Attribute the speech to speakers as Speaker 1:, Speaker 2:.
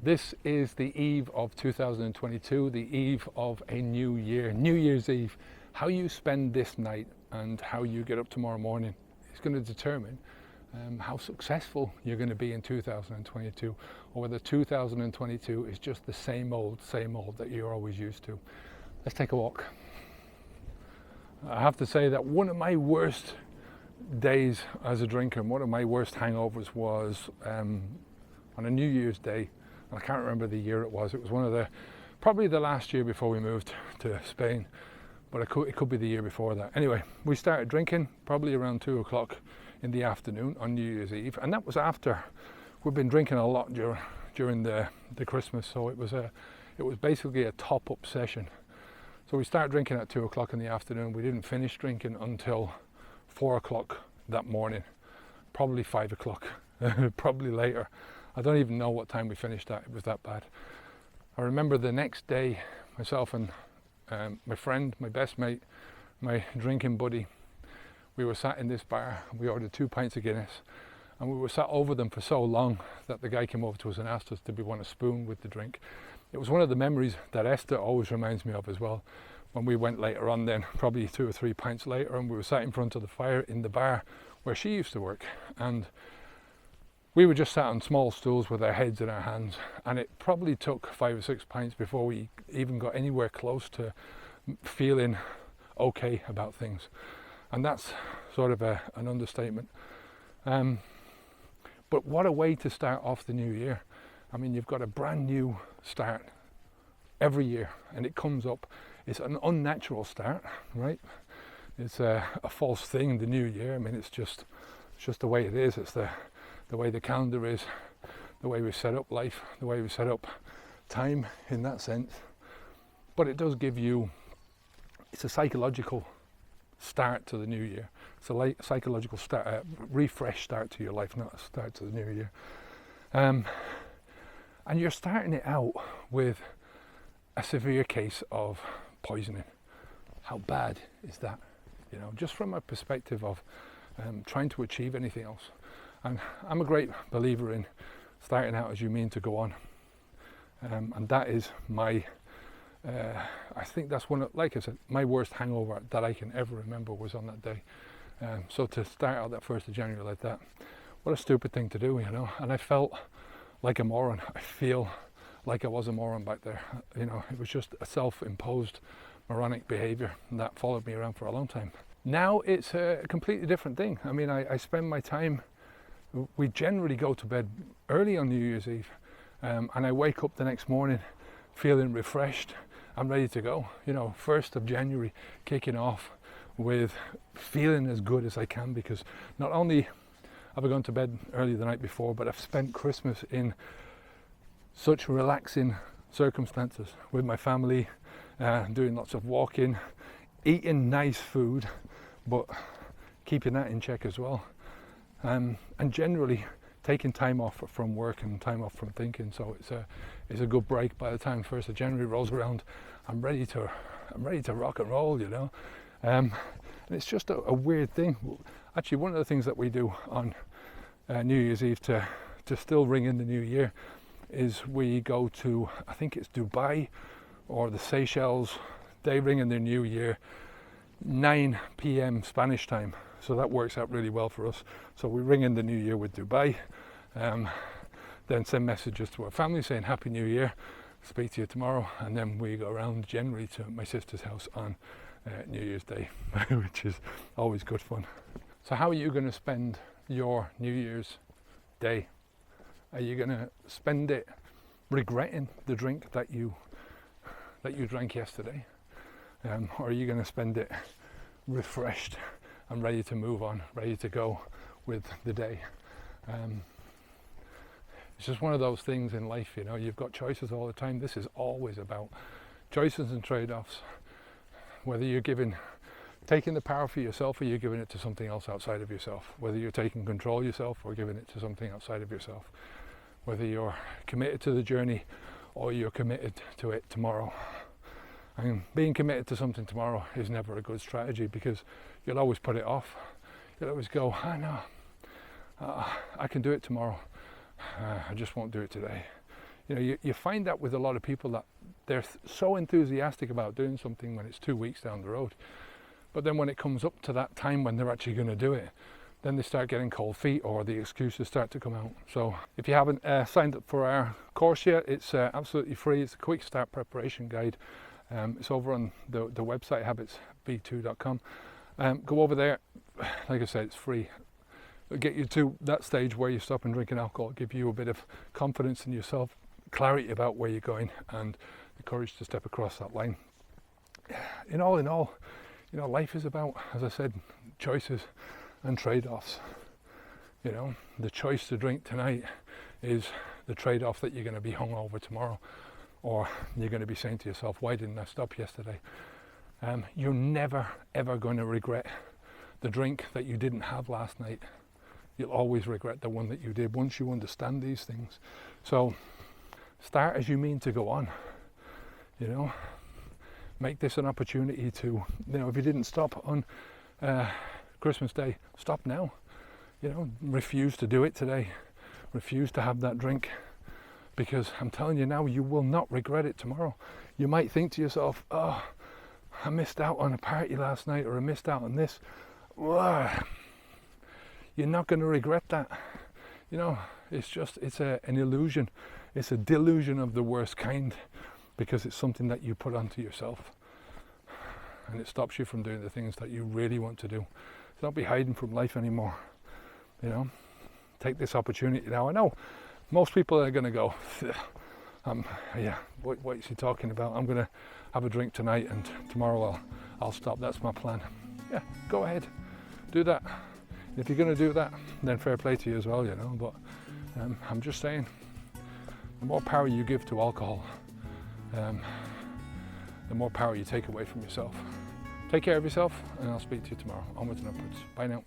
Speaker 1: This is the eve of 2022, the eve of a new year, New Year's Eve. How you spend this night and how you get up tomorrow morning is going to determine how successful you're going to be in 2022, or whether 2022 is just the same old that you're always used to. Let's take a walk. I have to say that one of my worst days as a drinker, and one of my worst hangovers was on a New Year's Day. I can't remember the year it was. It was probably the last year before we moved to Spain, but it could be the year before that. Anyway, we started drinking probably around 2 o'clock in the afternoon on New Year's Eve, and that was after we've been drinking a lot during the Christmas. So it was basically a top-up session. So we started drinking at 2 o'clock in the afternoon. We didn't finish drinking until 4 o'clock that morning, probably 5 o'clock, probably later. I don't even know what time we finished that. It was that bad. I remember the next day, myself and my friend, my best mate, my drinking buddy, we were sat in this bar. We ordered 2 pints of Guinness, and we were sat over them for so long that the guy came over to us and asked us, did we want a spoon with the drink? It was one of the memories that Esther always reminds me of as well. When we went later on then, probably 2 or 3 pints later, and we were sat in front of the fire in the bar where she used to work, and we were just sat on small stools with our heads in our hands, and it probably took 5 or 6 pints before we even got anywhere close to feeling okay about things. And that's sort of an understatement. But what a way to start off the new year. I mean, you've got a brand new start every year, and it comes up. It's an unnatural start, right? It's a false thing, the new year. I mean, it's just the way it is. It's the way the calendar is, the way we set up life, the way we set up time in that sense. But it does give you, it's a psychological start to the new year. It's a psychological start, refresh start to your life, not a start to the new year. And you're starting it out with a severe case of poisoning. How bad is that? You know, just from a perspective of trying to achieve anything else. And I'm a great believer in starting out as you mean to go on. And that is my, I think that's one of, like I said, my worst hangover that I can ever remember was on that day. So to start out that 1st of January like that, what a stupid thing to do, you know. And I felt like a moron. I feel like I was a moron back there. You know, it was just a self-imposed moronic behavior that followed me around for a long time. Now it's a completely different thing. I mean, I spend my time, we generally go to bed early on New Year's Eve, and I wake up the next morning feeling refreshed and ready to go. You know, 1st of January kicking off with feeling as good as I can, because not only have I gone to bed early the night before, but I've spent Christmas in such relaxing circumstances with my family, doing lots of walking, eating nice food, but keeping that in check as well. And generally taking time off from work and time off from thinking. So it's a good break. By the time 1st of January rolls around, I'm ready to rock and roll, you know. And it's just a weird thing. Actually, one of the things that we do on New Year's Eve to still ring in the new year is we go to, I think it's Dubai or the Seychelles. They ring in their new year 9 p.m. Spanish time. So that works out really well for us. So we ring in the new year with Dubai, then send messages to our family saying Happy New Year, speak to you tomorrow, and then we go around generally to my sister's house on New Year's Day, which is always good fun. So how are you going to spend your New Year's Day? Are you going to spend it regretting the drink that you drank yesterday? Or are you going to spend it refreshed and ready to move on, ready to go with the day? It's just one of those things in life, you know, you've got choices all the time. This is always about choices and trade-offs. Whether you're taking the power for yourself, or you're giving it to something else outside of yourself. Whether you're taking control yourself or giving it to something outside of yourself. Whether you're committed to the journey or you're committed to it tomorrow. And being committed to something tomorrow is never a good strategy, because you'll always put it off. You'll always go, I know, I can do it tomorrow. I just won't do it today. You know, you find that with a lot of people that they're so enthusiastic about doing something when it's 2 weeks down the road. But then when it comes up to that time when they're actually going to do it, then they start getting cold feet or the excuses start to come out. So if you haven't signed up for our course yet, it's absolutely free. It's a quick start preparation guide. It's over on the website habitsv2.com. Go over there. Like I said, it's free. It'll get you to that stage where you stop drinking alcohol, give you a bit of confidence in yourself, clarity about where you're going, and the courage to step across that line. In all, you know, life is about, as I said, choices and trade-offs. You know, the choice to drink tonight is the trade-off that you're going to be hungover tomorrow, or you're going to be saying to yourself, why didn't I stop yesterday? You're never ever going to regret the drink that you didn't have last night. You'll always regret the one that you did once you understand these things. So start as you mean to go on. You know, make this an opportunity to, you know, if you didn't stop on Christmas Day, stop now. You know, refuse to do it today. Refuse to have that drink, because I'm telling you now, you will not regret it tomorrow. You might think to yourself, oh, I missed out on a party last night, or I missed out on this. Ugh. You're not going to regret that. You know, it's an illusion. It's a delusion of the worst kind, because it's something that you put onto yourself, and it stops you from doing the things that you really want to do. So don't be hiding from life anymore. You know, take this opportunity now. I know most people are going to go, yeah, what is he talking about? I'm going to have a drink tonight and tomorrow I'll stop. That's my plan. Yeah, go ahead, do that. If you're going to do that, then fair play to you as well, you know. But I'm just saying, the more power you give to alcohol, the more power you take away from yourself. Take care of yourself, and I'll speak to you tomorrow. Onwards and upwards. Bye now.